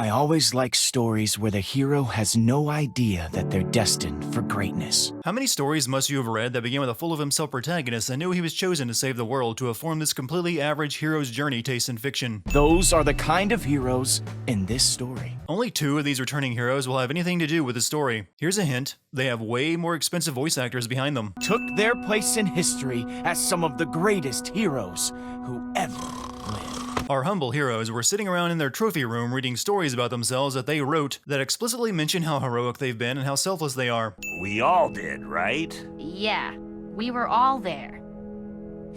I always like stories where the hero has no idea that they're destined for greatness. How many stories must you have read that begin with a full-of-himself protagonist and knew he was chosen to save the world to have formed this completely average hero's journey taste in fiction? Those are the kind of heroes in this story. Only 2 of these returning heroes will have anything to do with the story. Here's a hint, they have way more expensive voice actors behind them. Took their place in history as some of the greatest heroes who ever lived. Our humble heroes were sitting around in their trophy room reading stories about themselves that they wrote that explicitly mention how heroic they've been and how selfless they are. We all did, right? Yeah, we were all there.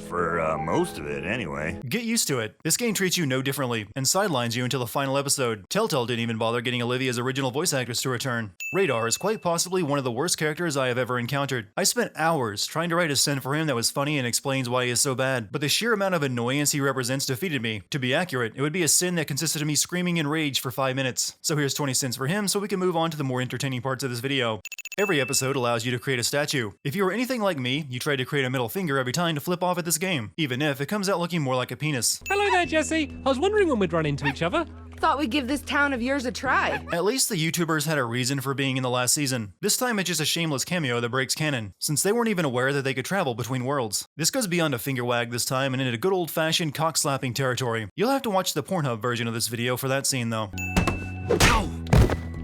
For most of it, anyway. Get used to it. This game treats you no differently, and sidelines you until the final episode. Telltale didn't even bother getting Olivia's original voice actress to return. Radar is quite possibly one of the worst characters I have ever encountered. I spent hours trying to write a sin for him that was funny and explains why he is so bad, but the sheer amount of annoyance he represents defeated me. To be accurate, it would be a sin that consisted of me screaming in rage for 5 minutes. So here's 20 cents for him so we can move on to the more entertaining parts of this video. Every episode allows you to create a statue. If you are anything like me, you try to create a middle finger every time to flip off at this game, even if it comes out looking more like a penis. Hello there, Jesse. I was wondering when we'd run into each other. Thought we'd give this town of yours a try. At least the YouTubers had a reason for being in the last season. This time it's just a shameless cameo that breaks canon, since they weren't even aware that they could travel between worlds. This goes beyond a finger wag this time and into good old-fashioned cock-slapping territory. You'll have to watch the Pornhub version of this video for that scene though. Ow!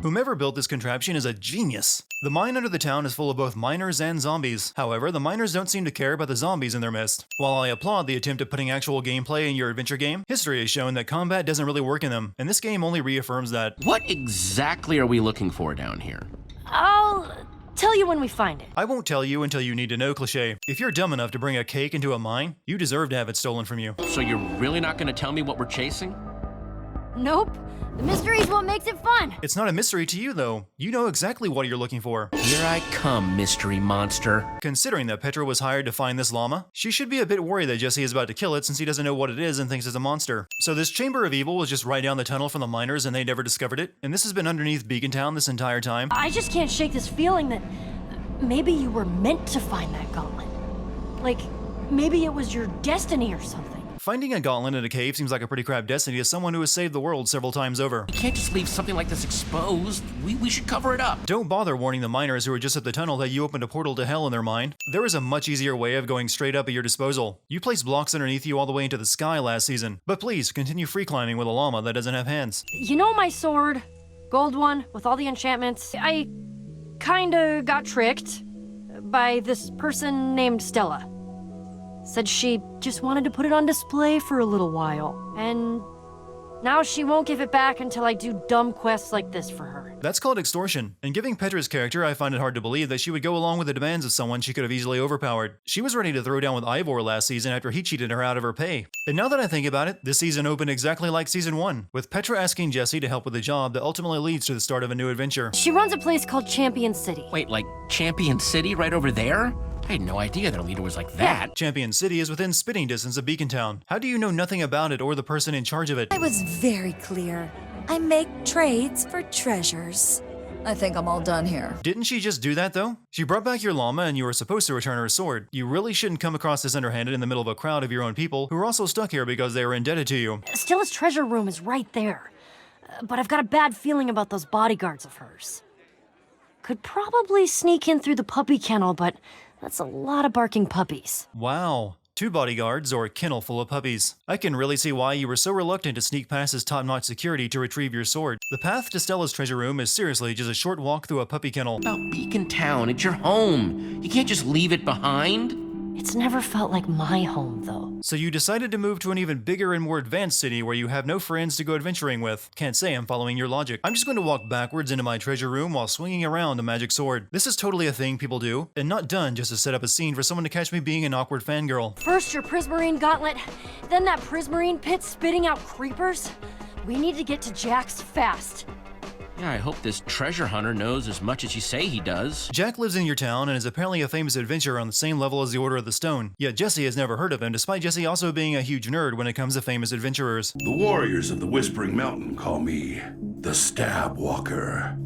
Whomever built this contraption is a genius. The mine under the town is full of both miners and zombies. However, the miners don't seem to care about the zombies in their midst. While I applaud the attempt at putting actual gameplay in your adventure game, history has shown that combat doesn't really work in them, and this game only reaffirms that. What exactly are we looking for down here? I'll tell you when we find it. I won't tell you until you need to know cliché. If you're dumb enough to bring a cake into a mine, you deserve to have it stolen from you. So you're really not going to tell me what we're chasing? Nope. The mystery is what makes it fun. It's not a mystery to you though. You know exactly what you're looking for. Here I come, mystery monster. Considering that Petra was hired to find this llama, she should be a bit worried that Jesse is about to kill it since he doesn't know what it is and thinks it's a monster. So this Chamber of Evil was just right down the tunnel from the miners and they never discovered it, and this has been underneath Beacon Town this entire time. I just can't shake this feeling that maybe you were meant to find that gauntlet. Like, maybe it was your destiny or something. Finding a gauntlet in a cave seems like a pretty crap destiny to someone who has saved the world several times over. You can't just leave something like this exposed. We should cover it up. Don't bother warning the miners who are just at the tunnel that you opened a portal to hell in their mind. There is a much easier way of going straight up at your disposal. You placed blocks underneath you all the way into the sky last season. But please, continue free climbing with a llama that doesn't have hands. You know my sword? Gold one, with all the enchantments? I kinda got tricked by this person named Stella. Said she just wanted to put it on display for a little while. And now she won't give it back until I do dumb quests like this for her. That's called extortion. And giving Petra's character, I find it hard to believe that she would go along with the demands of someone she could have easily overpowered. She was ready to throw down with Ivor last season after he cheated her out of her pay. And now that I think about it, this season opened exactly like season 1, with Petra asking Jesse to help with a job that ultimately leads to the start of a new adventure. She runs a place called Champion City. Wait, like Champion City right over there? I had no idea their leader was like that. Champion City is within spitting distance of Beacon Town. How do you know nothing about it or the person in charge of it? I was very clear. I make trades for treasures. I think I'm all done here. Didn't she just do that though? She brought back your llama and you were supposed to return her sword. You really shouldn't come across this underhanded in the middle of a crowd of your own people who are also stuck here because they are indebted to you. Stella's treasure room is right there. But I've got a bad feeling about those bodyguards of hers. Could probably sneak in through the puppy kennel, but that's a lot of barking puppies. Wow. 2 bodyguards or a kennel full of puppies. I can really see why you were so reluctant to sneak past his top-notch security to retrieve your sword. The path to Stella's treasure room is seriously just a short walk through a puppy kennel. About Beacon Town, it's your home. You can't just leave it behind. It's never felt like my home, though. So you decided to move to an even bigger and more advanced city where you have no friends to go adventuring with. Can't say I'm following your logic. I'm just going to walk backwards into my treasure room while swinging around a magic sword. This is totally a thing people do, and not done just to set up a scene for someone to catch me being an awkward fangirl. First your prismarine gauntlet, then that prismarine pit spitting out creepers. We need to get to Jack's fast. Yeah, I hope this treasure hunter knows as much as you say he does. Jack lives in your town and is apparently a famous adventurer on the same level as the Order of the Stone. Yet Jesse has never heard of him, despite Jesse also being a huge nerd when it comes to famous adventurers. The warriors of the Whispering Mountain call me the Stab Walker.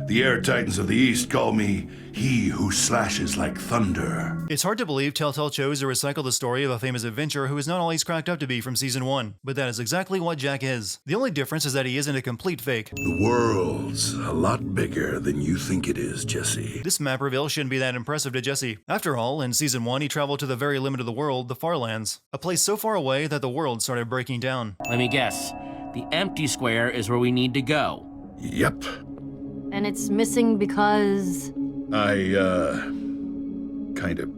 The Air Titans of the East call me he who slashes like thunder. It's hard to believe Telltale chose to recycle the story of a famous adventurer who is not all he's cracked up to be from Season 1, but that is exactly what Jack is. The only difference is that he isn't a complete fake. The world's a lot bigger than you think it is, Jesse. This map reveal shouldn't be that impressive to Jesse. After all, in Season 1 he traveled to the very limit of the world, the Farlands, a place so far away that the world started breaking down. Let me guess. The empty square is where we need to go. Yep. And it's missing because... I, kind of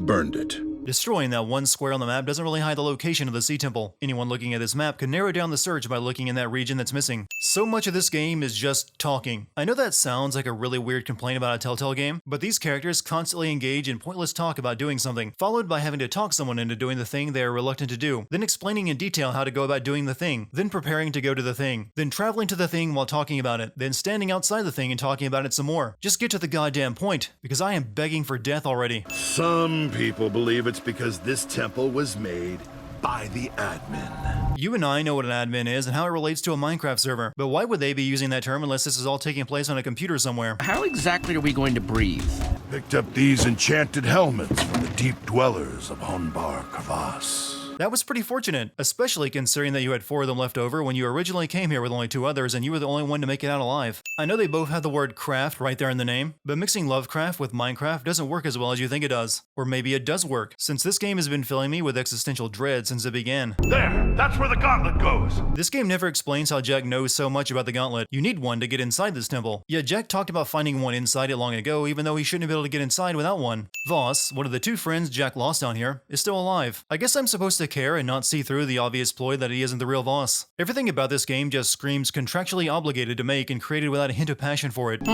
burned it. Destroying that one square on the map doesn't really hide the location of the Sea Temple. Anyone looking at this map could narrow down the search by looking in that region that's missing. So much of this game is just talking. I know that sounds like a really weird complaint about a Telltale game, but these characters constantly engage in pointless talk about doing something, followed by having to talk someone into doing the thing they are reluctant to do, then explaining in detail how to go about doing the thing, then preparing to go to the thing, then traveling to the thing while talking about it, then standing outside the thing and talking about it some more. Just get to the goddamn point, because I am begging for death already. Some people believe it's because this temple was made by the admin. You and I know what an admin is and how it relates to a Minecraft server, but why would they be using that term unless this is all taking place on a computer somewhere? How exactly are we going to breathe? Picked up these enchanted helmets from the deep dwellers of Honbar Kavas. That was pretty fortunate, especially considering that you had 4 of them left over when you originally came here with only 2 others and you were the only one to make it out alive. I know they both have the word craft right there in the name, but mixing Lovecraft with Minecraft doesn't work as well as you think it does. Or maybe it does work, since this game has been filling me with existential dread since it began. There! That's where the gauntlet goes! This game never explains how Jack knows so much about the gauntlet. You need one to get inside this temple. Yet Jack talked about finding one inside it long ago, even though he shouldn't be able to get inside without one. Voss, one of the 2 friends Jack lost down here, is still alive. I guess I'm supposed to care and not see through the obvious ploy that he isn't the real Voss. Everything about this game just screams contractually obligated to make and created without a hint of passion for it. The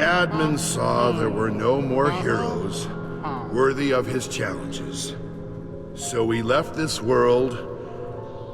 admin saw there were no more heroes worthy of his challenges. So he left this world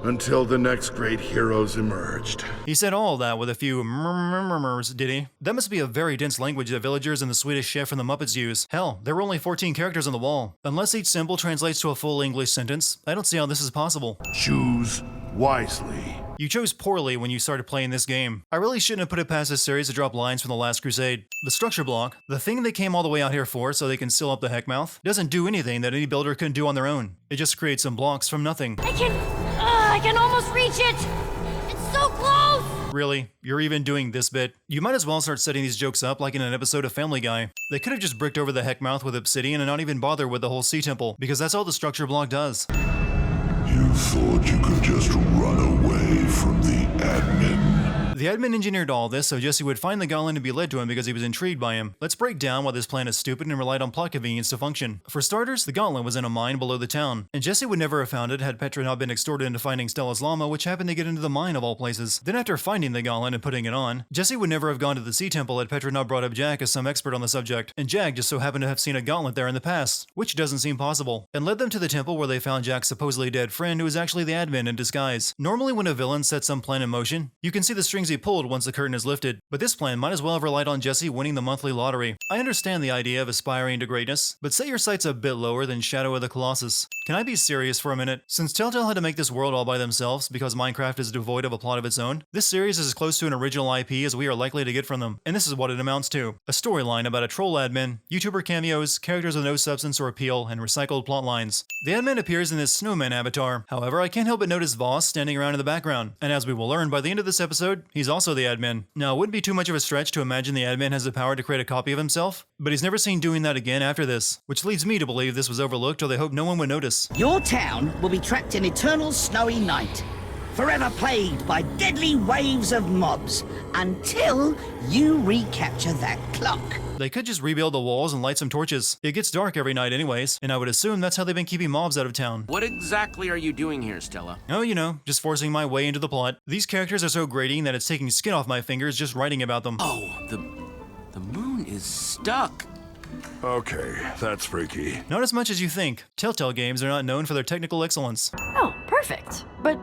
until the next great heroes emerged. He said all that with a few murmurs, did he? That must be a very dense language that villagers and the Swedish chef from the Muppets use. Hell, there were only 14 characters on the wall. Unless each symbol translates to a full English sentence, I don't see how this is possible. Choose wisely. You chose poorly when you started playing this game. I really shouldn't have put it past this series to drop lines from The Last Crusade. The structure block, the thing they came all the way out here for so they can seal up the heckmouth, doesn't do anything that any builder couldn't do on their own. It just creates some blocks from nothing. I can almost reach it! It's so close! Really? You're even doing this bit? You might as well start setting these jokes up like in an episode of Family Guy. They could have just bricked over the heckmouth with obsidian and not even bother with the whole sea temple, because that's all the structure block does. You thought you could just run away from the admin? The admin engineered all this so Jesse would find the gauntlet and be led to him because he was intrigued by him. Let's break down why this plan is stupid and relied on plot convenience to function. For starters, the gauntlet was in a mine below the town, and Jesse would never have found it had Petra not been extorted into finding Stella's llama, which happened to get into the mine of all places. Then after finding the gauntlet and putting it on, Jesse would never have gone to the Sea Temple had Petra not brought up Jack as some expert on the subject, and Jack just so happened to have seen a gauntlet there in the past, which doesn't seem possible, and led them to the temple where they found Jack's supposedly dead friend who was actually the admin in disguise. Normally when a villain sets some plan in motion, you can see the strings he pulled once the curtain is lifted, but this plan might as well have relied on Jesse winning the monthly lottery. I understand the idea of aspiring to greatness, but set your sights a bit lower than Shadow of the Colossus. Can I be serious for a minute? Since Telltale had to make this world all by themselves because Minecraft is devoid of a plot of its own, this series is as close to an original IP as we are likely to get from them, and this is what it amounts to. A storyline about a troll admin, YouTuber cameos, characters with no substance or appeal, and recycled plot lines. The admin appears in this snowman avatar. However, I can't help but notice Voss standing around in the background, and as we will learn by the end of this episode, he's also the admin. Now, it wouldn't be too much of a stretch to imagine the admin has the power to create a copy of himself, but he's never seen doing that again after this, which leads me to believe this was overlooked or they hope no one would notice. Your town will be trapped in eternal snowy night, forever plagued by deadly waves of mobs, until you recapture that clock. They could just rebuild the walls and light some torches. It gets dark every night anyways, and I would assume that's how they've been keeping mobs out of town. What exactly are you doing here, Stella? Oh, you know, just forcing my way into the plot. These characters are so grating that it's taking skin off my fingers just writing about them. Oh, the moon is stuck. Okay, that's freaky. Not as much as you think. Telltale games are not known for their technical excellence. Oh, perfect. But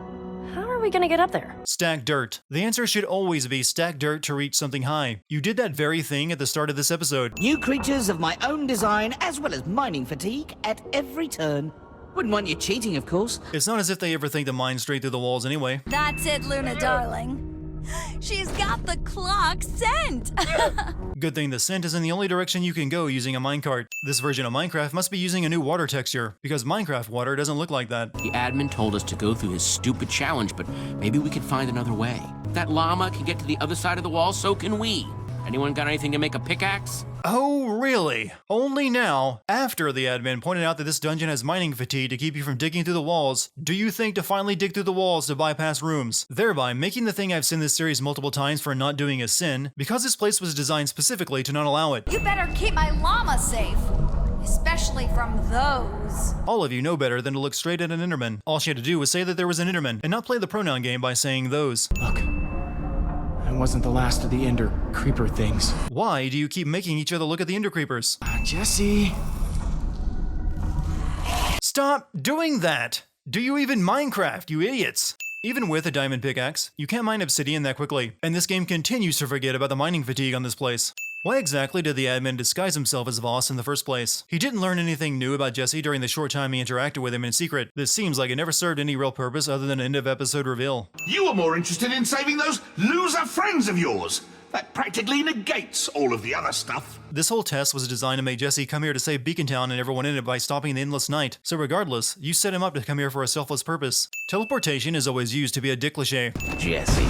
how are we gonna get up there? Stack dirt. The answer should always be stack dirt to reach something high. You did that very thing at the start of this episode. New creatures of my own design, as well as mining fatigue at every turn. Wouldn't want you cheating, of course. It's not as if they ever think to mine straight through the walls anyway. That's it, Luna darling. She's got the clock sent! Good thing the scent is in the only direction you can go using a minecart. This version of Minecraft must be using a new water texture, because Minecraft water doesn't look like that. The admin told us to go through his stupid challenge, but maybe we can find another way. If that llama can get to the other side of the wall, so can we. Anyone got anything to make a pickaxe? Oh, really? Only now, after the admin pointed out that this dungeon has mining fatigue to keep you from digging through the walls, do you think to finally dig through the walls to bypass rooms, thereby making the thing I've seen this series multiple times for not doing a sin, because this place was designed specifically to not allow it. You better keep my llama safe. Especially from those. All of you know better than to look straight at an Enderman. All she had to do was say that there was an Enderman, and not play the pronoun game by saying those. Look, I wasn't the last of the Ender creeper things. Why do you keep making each other look at the Ender creepers? Jesse. Stop doing that! Do you even Minecraft, you idiots? Even with a diamond pickaxe, you can't mine obsidian that quickly, and this game continues to forget about the mining fatigue on this place. Why exactly did the admin disguise himself as Voss in the first place? He didn't learn anything new about Jesse during the short time he interacted with him in secret. This seems like it never served any real purpose other than an end-of-episode reveal. You were more interested in saving those loser friends of yours. That practically negates all of the other stuff. This whole test was designed to make Jesse come here to save Beacon Town and everyone in it by stopping the endless night. So regardless, you set him up to come here for a selfless purpose. Teleportation is always used to be a dick cliché. Jesse.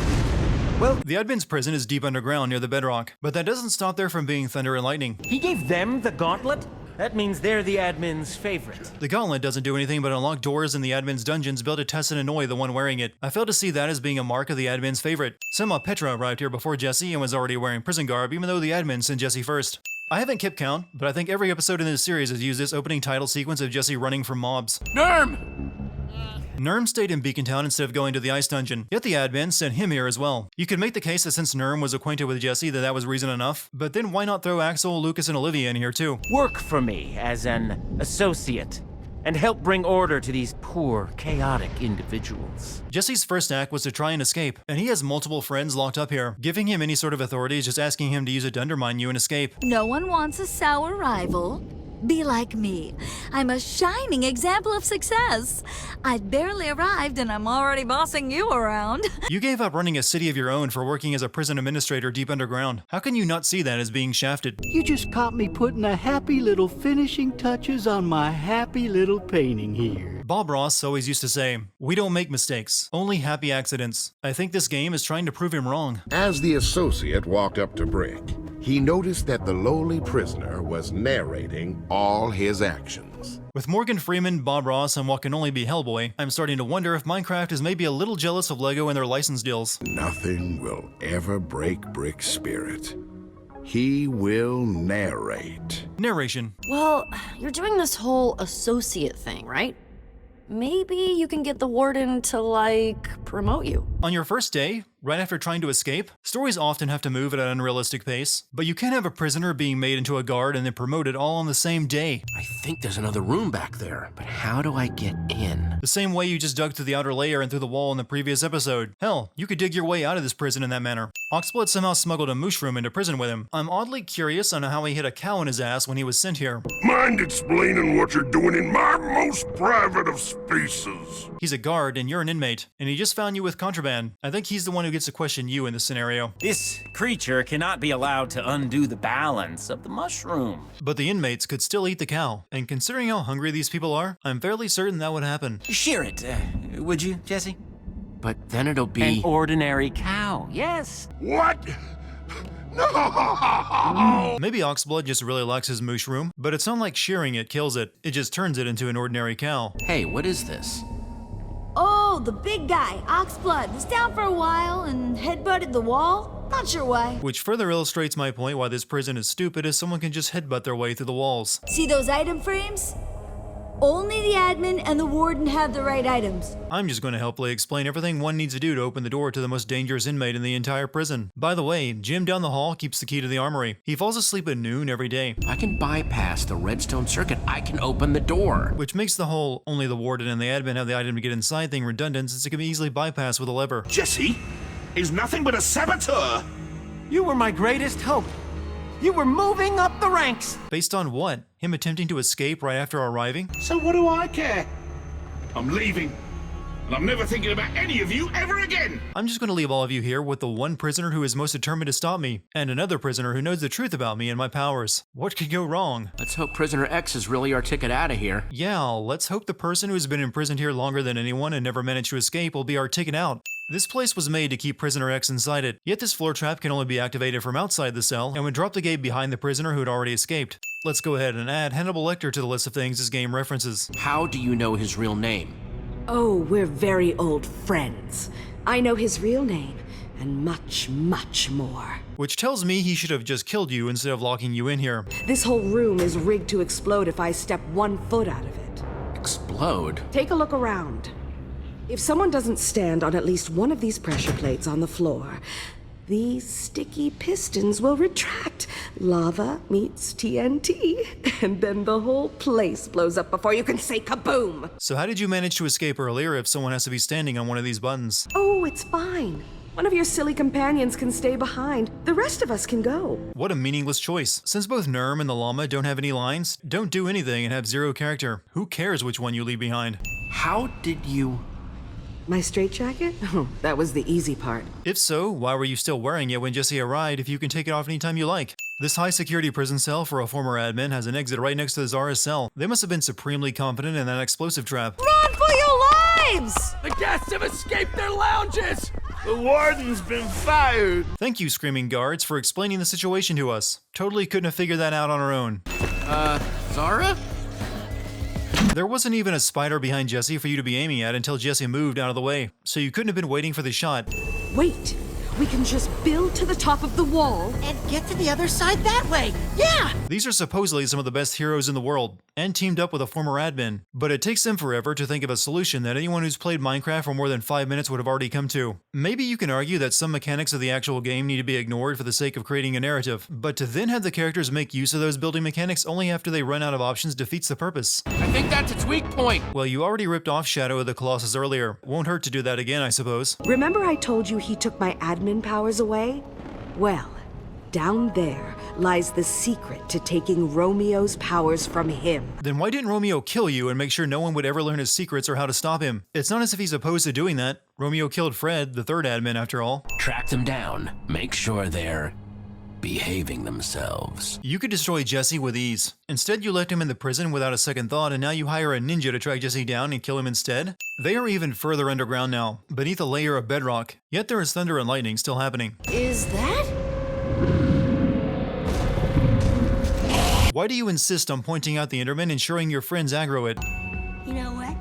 Well, the admin's prison is deep underground near the bedrock, but that doesn't stop there from being thunder and lightning. He gave them the gauntlet? That means they're the admin's favorite. The gauntlet doesn't do anything but unlock doors in the admin's dungeons built to test and annoy the one wearing it. I fail to see that as being a mark of the admin's favorite. Somehow Petra arrived here before Jesse and was already wearing prison garb, even though the admin sent Jesse first. I haven't kept count, but I think every episode in this series has used this opening title sequence of Jesse running from mobs. Nerm! Nerm stayed in Beacon Town instead of going to the ice dungeon, yet the admin sent him here as well. You could make the case that since Nerm was acquainted with Jesse that was reason enough, but then why not throw Axel, Lucas, and Olivia in here too? Work for me as an associate and help bring order to these poor, chaotic individuals. Jesse's first act was to try and escape, and he has multiple friends locked up here. Giving him any sort of authority is just asking him to use a to undermine you and escape. No one wants a sour rival. Be like me. I'm a shining example of success. I'd barely arrived and I'm already bossing you around. You gave up running a city of your own for working as a prison administrator deep underground. How can you not see that as being shafted? You just caught me putting a happy little finishing touches on my happy little painting here. Bob Ross always used to say, "We don't make mistakes, only happy accidents." I think this game is trying to prove him wrong. As the associate walked up to Brick, he noticed that the lowly prisoner was narrating all his actions. With Morgan Freeman, Bob Ross, and what can only be Hellboy, I'm starting to wonder if Minecraft is maybe a little jealous of LEGO and their license deals. Nothing will ever break Brick's spirit. He will narrate. Narration. Well, you're doing this whole associate thing, right? Maybe you can get the warden to, promote you. On your first day, right after trying to escape, stories often have to move at an unrealistic pace, but you can't have a prisoner being made into a guard and then promoted all on the same day. I think there's another room back there, but how do I get in? The same way you just dug through the outer layer and through the wall in the previous episode. Hell, you could dig your way out of this prison in that manner. Oxblood somehow smuggled a mushroom into prison with him. I'm oddly curious on how he hit a cow in his ass when he was sent here. Mind explaining what you're doing in my most private of spaces? He's a guard and you're an inmate, and he just found you with contraband. I think he's the one who gets to question you in this scenario. This creature cannot be allowed to undo the balance of the mushroom. But the inmates could still eat the cow, and considering how hungry these people are, I'm fairly certain that would happen. Shear it, would you, Jesse? But then it'll be... An ordinary cow, yes. What? No! Maybe Oxblood just really likes his mushroom, but it's not like shearing it kills it. It just turns it into an ordinary cow. Hey, what is this? Oh, the big guy, Oxblood, was down for a while and headbutted the wall. Not sure why. Which further illustrates my point why this prison is stupid, as someone can just headbutt their way through the walls. See those item frames? Only the admin and the warden have the right items. I'm just going to helpfully explain everything one needs to do to open the door to the most dangerous inmate in the entire prison. By the way, Jim down the hall keeps the key to the armory. He falls asleep at noon every day. I can bypass the redstone circuit. I can open the door. Which makes the whole only the warden and the admin have the item to get inside thing redundant, since it can be easily bypassed with a lever. Jesse is nothing but a saboteur. You were my greatest hope. You were moving up the ranks. Based on what? Him attempting to escape right after arriving? So what do I care? I'm leaving. and I'm never thinking about any of you ever again! I'm just going to leave all of you here with the one prisoner who is most determined to stop me, and another prisoner who knows the truth about me and my powers. What could go wrong? Let's hope Prisoner X is really our ticket out of here. Yeah, let's hope the person who's been imprisoned here longer than anyone and never managed to escape will be our ticket out. This place was made to keep Prisoner X inside it, yet this floor trap can only be activated from outside the cell and would drop the gate behind the prisoner who had already escaped. Let's go ahead and add Hannibal Lecter to the list of things this game references. How do you know his real name? Oh, we're very old friends. I know his real name, and much, much more. Which tells me he should have just killed you instead of locking you in here. This whole room is rigged to explode if I step 1 foot out of it. Explode? Take a look around. If someone doesn't stand on at least one of these pressure plates on the floor, these sticky pistons will retract. Lava meets TNT, and then the whole place blows up before you can say kaboom! So how did you manage to escape earlier if someone has to be standing on one of these buttons? Oh, it's fine. One of your silly companions can stay behind. The rest of us can go. What a meaningless choice. Since both Nerm and the llama don't have any lines, don't do anything, and have 0 character, who cares which one you leave behind? How did you... My straitjacket? Oh, that was the easy part. If so, why were you still wearing it when Jesse arrived if you can take it off anytime you like? This high-security prison cell for a former admin has an exit right next to the Zara's cell. They must have been supremely confident in that explosive trap. Run for your lives! The guests have escaped their lounges! The warden's been fired! Thank you, screaming guards, for explaining the situation to us. Totally couldn't have figured that out on our own. Zara? There wasn't even a spider behind Jesse for you to be aiming at until Jesse moved out of the way, so you couldn't have been waiting for the shot. Wait! We can just build to the top of the wall And get to the other side that way! Yeah! These are supposedly some of the best heroes in the world, and teamed up with a former admin, but it takes them forever to think of a solution that anyone who's played Minecraft for more than 5 minutes would have already come to. Maybe you can argue that some mechanics of the actual game need to be ignored for the sake of creating a narrative, but to then have the characters make use of those building mechanics only after they run out of options defeats the purpose. I think that's its weak point. Well, you already ripped off Shadow of the Colossus earlier. Won't hurt to do that again, I suppose. Remember I told you he took my admin powers away? Well, down there lies the secret to taking Romeo's powers from him. Then why didn't Romeo kill you and make sure no one would ever learn his secrets or how to stop him? It's not as if he's opposed to doing that. Romeo killed Fred, the third admin after all. Track them down. Make sure they're behaving themselves. You could destroy Jesse with ease. Instead, you left him in the prison without a second thought, and now you hire a ninja to track Jesse down and kill him instead? They are even further underground now, beneath a layer of bedrock, yet there is thunder and lightning still happening. Is that? Why do you insist on pointing out the Enderman and ensuring your friends aggro it? You know what?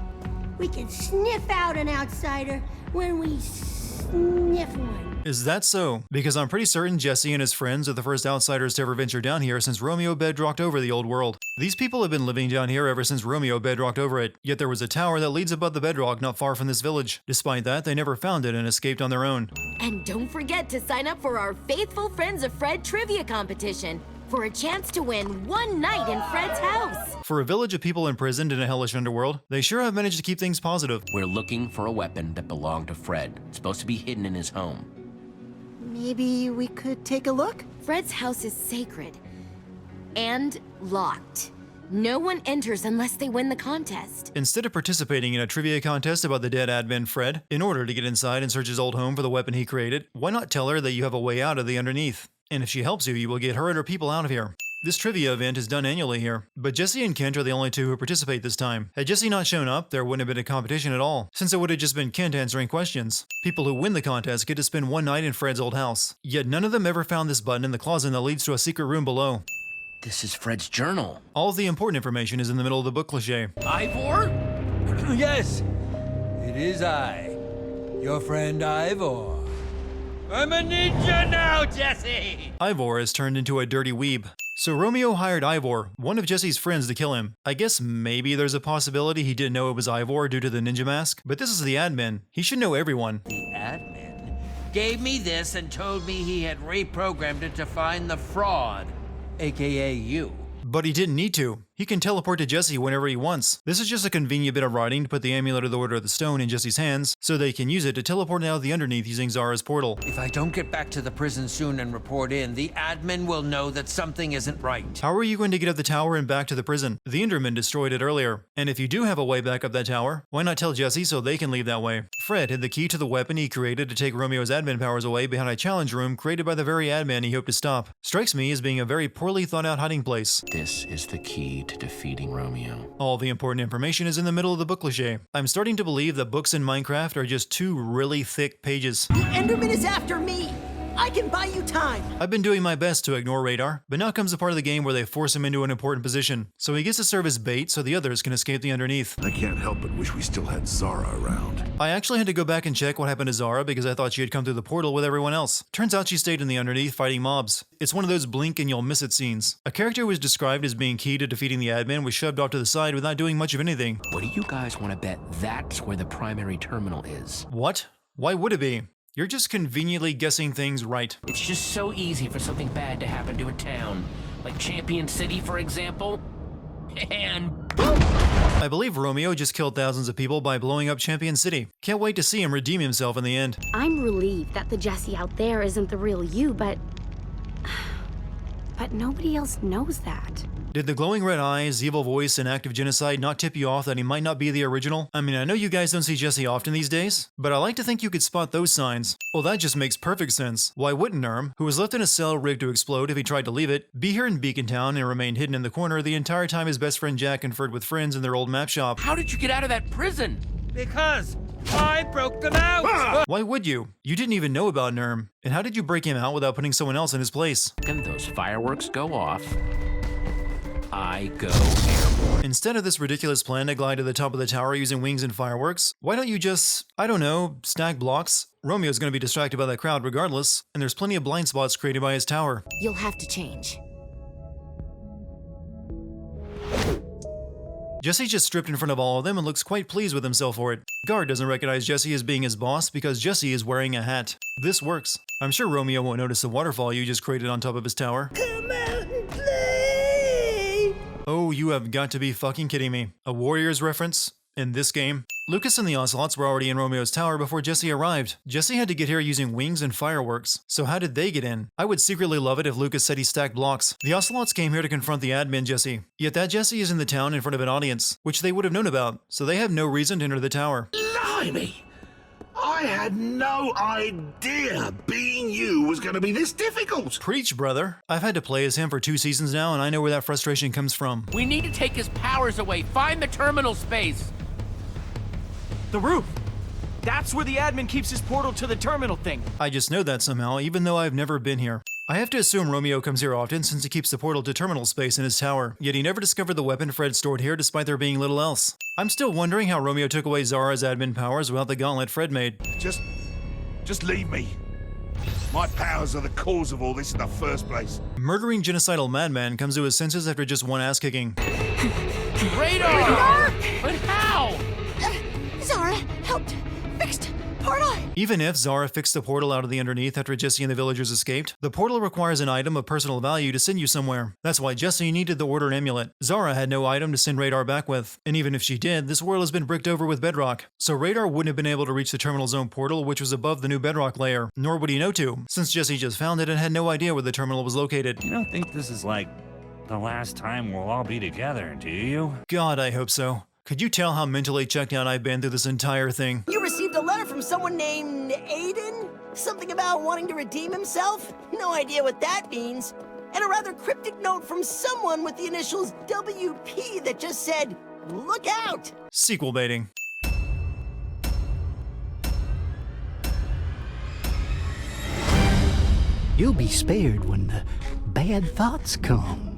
We can sniff out an outsider when we sniff one. Is that so? Because I'm pretty certain Jesse and his friends are the first outsiders to ever venture down here since Romeo bedrocked over the old world. These people have been living down here ever since Romeo bedrocked over it, yet there was a tower that leads above the bedrock not far from this village. Despite that, they never found it and escaped on their own. And don't forget to sign up for our Faithful Friends of Fred trivia competition for a chance to win one night in Fred's house. For a village of people imprisoned in a hellish underworld, they sure have managed to keep things positive. We're looking for a weapon that belonged to Fred. It's supposed to be hidden in his home. Maybe we could take a look? Fred's house is sacred and locked. No one enters unless they win the contest. Instead of participating in a trivia contest about the dead admin Fred, in order to get inside and search his old home for the weapon he created, why not tell her that you have a way out of the underneath? And if she helps you, you will get her and her people out of here. This trivia event is done annually here, but Jesse and Kent are the only two who participate this time. Had Jesse not shown up, there wouldn't have been a competition at all, since it would have just been Kent answering questions. People who win the contest get to spend one night in Fred's old house. Yet none of them ever found this button in the closet that leads to a secret room below. This is Fred's journal. All of the important information is in the middle of the book cliché. Ivor? Yes, it is I, your friend Ivor. I'm a ninja now, Jesse! Ivor has turned into a dirty weeb. So Romeo hired Ivor, one of Jesse's friends, to kill him. I guess maybe there's a possibility he didn't know it was Ivor due to the ninja mask, but this is the admin. He should know everyone. The admin gave me this and told me he had reprogrammed it to find the fraud, aka you. But he didn't need to. He can teleport to Jesse whenever he wants. This is just a convenient bit of writing to put the amulet of the Order of the Stone in Jesse's hands, so they can use it to teleport out of the underneath using Zara's portal. If I don't get back to the prison soon and report in, the admin will know that something isn't right. How are you going to get up the tower and back to the prison? The Enderman destroyed it earlier. And if you do have a way back up that tower, why not tell Jesse so they can leave that way? Fred hid the key to the weapon he created to take Romeo's admin powers away behind a challenge room created by the very admin he hoped to stop. Strikes me as being a very poorly thought out hiding place. This is the key to defeating Romeo. All the important information is in the middle of the book cliché. I'm starting to believe that books in Minecraft are just 2 really thick pages. The Enderman is after me! I can buy you time! I've been doing my best to ignore Radar, but now comes the part of the game where they force him into an important position, so he gets to serve as bait so the others can escape the underneath. I can't help but wish we still had Zara around. I actually had to go back and check what happened to Zara because I thought she had come through the portal with everyone else. Turns out she stayed in the underneath fighting mobs. It's one of those blink and you'll miss it scenes. A character who was described as being key to defeating the admin was shoved off to the side without doing much of anything. What do you guys want to bet that's where the primary terminal is? What? Why would it be? You're just conveniently guessing things right. It's just so easy for something bad to happen to a town. Like Champion City, for example. And boom! I believe Romeo just killed thousands of people by blowing up Champion City. Can't wait to see him redeem himself in the end. I'm relieved that the Jesse out there isn't the real you, but nobody else knows that. Did the glowing red eyes, evil voice, and active genocide not tip you off that he might not be the original? I mean, I know you guys don't see Jesse often these days, but I like to think you could spot those signs. Well, that just makes perfect sense. Why wouldn't Nerm, who was left in a cell rigged to explode if he tried to leave it, be here in Beacon Town and remained hidden in the corner the entire time his best friend Jack conferred with friends in their old map shop? How did you get out of that prison? Because I broke them out! Why would you? You didn't even know about Nerm. And how did you break him out without putting someone else in his place? And those fireworks go off. I go airborne. Instead of this ridiculous plan to glide to the top of the tower using wings and fireworks, why don't you just, I don't know, stack blocks? Romeo's gonna be distracted by that crowd regardless, and there's plenty of blind spots created by his tower. You'll have to change. Jesse just stripped in front of all of them and looks quite pleased with himself for it. Guard doesn't recognize Jesse as being his boss because Jesse is wearing a hat. This works. I'm sure Romeo won't notice the waterfall you just created on top of his tower. Come out and play! Oh, you have got to be fucking kidding me. A Warriors reference? In this game? Lucas and the Ocelots were already in Romeo's tower before Jesse arrived. Jesse had to get here using wings and fireworks. So how did they get in? I would secretly love it if Lucas said he stacked blocks. The Ocelots came here to confront the admin Jesse. Yet that Jesse is in the town in front of an audience, which they would have known about, so they have no reason to enter the tower. Blimey! I had no idea being you was going to be this difficult. Preach, brother. I've had to play as him for 2 seasons now, and I know where that frustration comes from. We need to take his powers away. Find the terminal space. The roof! That's where the admin keeps his portal to the terminal thing. I just know that somehow, even though I've never been here. I have to assume Romeo comes here often since he keeps the portal to terminal space in his tower, yet he never discovered the weapon Fred stored here despite there being little else. I'm still wondering how Romeo took away Zara's admin powers without the gauntlet Fred made. Just leave me. My powers are the cause of all this in the first place. Murdering genocidal madman comes to his senses after just 1 ass kicking. Radar! But how? Zara helped, fixed, portal. Even if Zara fixed the portal out of the underneath after Jesse and the villagers escaped, the portal requires an item of personal value to send you somewhere. That's why Jesse needed the Order amulet. Zara had no item to send Radar back with, and even if she did, this world has been bricked over with bedrock. So Radar wouldn't have been able to reach the terminal zone portal, which was above the new bedrock layer, nor would he know to, since Jesse just found it and had no idea where the terminal was located. You don't think this is like the last time we'll all be together, do you? God, I hope so. Could you tell how mentally checked out I've been through this entire thing? You received a letter from someone named Aiden? Something about wanting to redeem himself? No idea what that means. And a rather cryptic note from someone with the initials WP that just said, "Look out!" Sequel baiting. You'll be spared when the bad thoughts come.